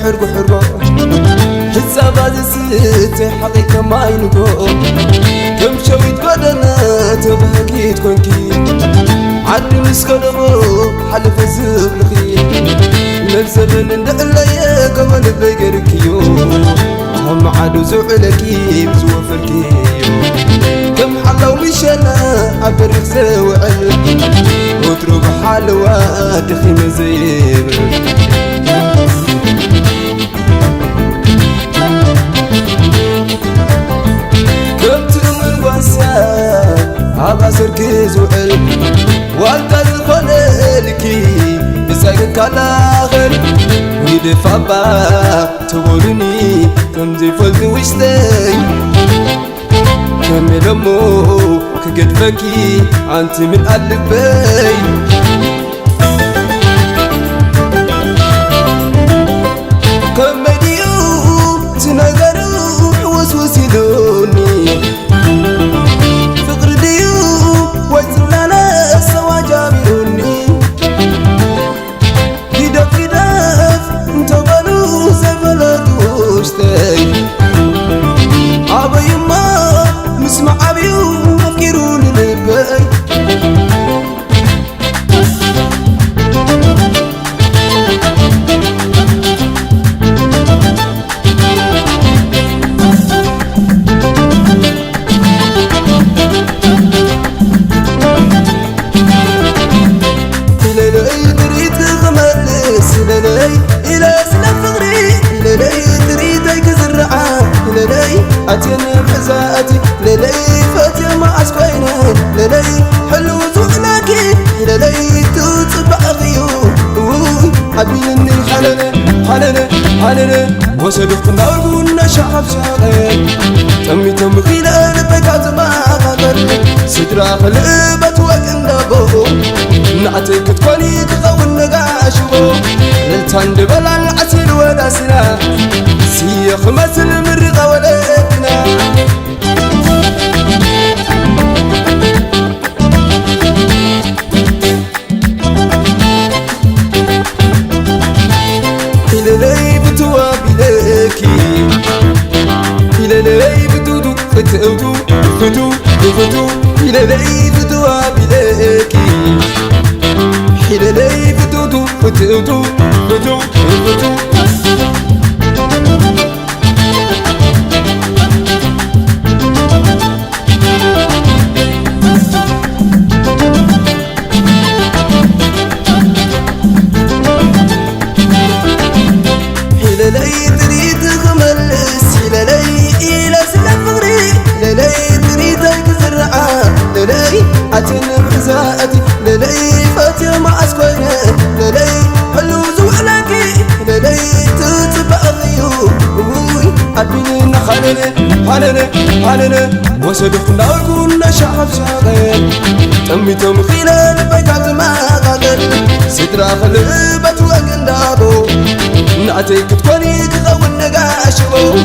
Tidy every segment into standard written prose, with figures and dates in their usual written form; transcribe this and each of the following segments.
حرقو حرقو حسابات ستي حقيقة ما ينقو كم شويت بدنا تبهكيت كونكي عدي مسكنمو حلف الزبلخي نفسبن اندقلي كمان بيقركيو هم عادو زعلكي بزوفركيو كم حلو مشانا عبرك زوعل وتروب حالوا دخي مزيب عبا سركي زوعل والتا الخلالكي بساقك الآخر ويدفع باق تقولني كم زي فلت وشتي كمل أمو كقدفكي أنت من قلبي كم بديو تنقروا وسوسي لوني عبي ما مسمع عبيو مفكرون لبي للي تريد غملس للي إلى سلف غري للي تريد يكزرعان للي أتيني بحزاتي للي فاتي ما أسكيني للي حلو زغلاكي للي تطبع غيوم حبيني حلني وسدفت نارقونا شعب شعرين تمي خلال بقات ما غادر سدرا خلبت وقندبو نعتك تكوني تغون نقاشبو للتان دبلا العسل وداسنا سيخ مثل مرغة ولدنا إلالي بتوا بلاكي إلالي بتودو فتودو فتو إلالي بتوا بلاكي إلالي بتودو فتودو فتو للي تريد غملس للي إلى سلف غري للي تريد يكزرعان للي أتن بحزاتي للي فاتي ما أسكيني للي حلو زوعلكي للي تتبع غيوم أبيني حلني وسدف نارقونا شعب شاغل تمي خلال بيقات ما غادر سدرا خلبت وقندابو نعتك تكوني تغون نقاشبو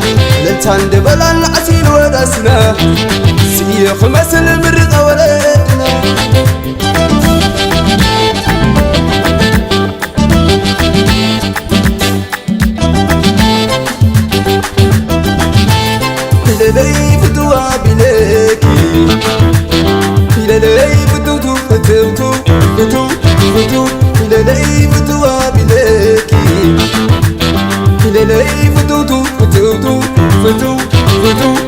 للتان دبلا العسيل وداسنا سيخ مثل مرغة ولدنا للي فتوا بلاكي للي فتوتو فتو للي فتوا بلاكي للي فتوتو فتو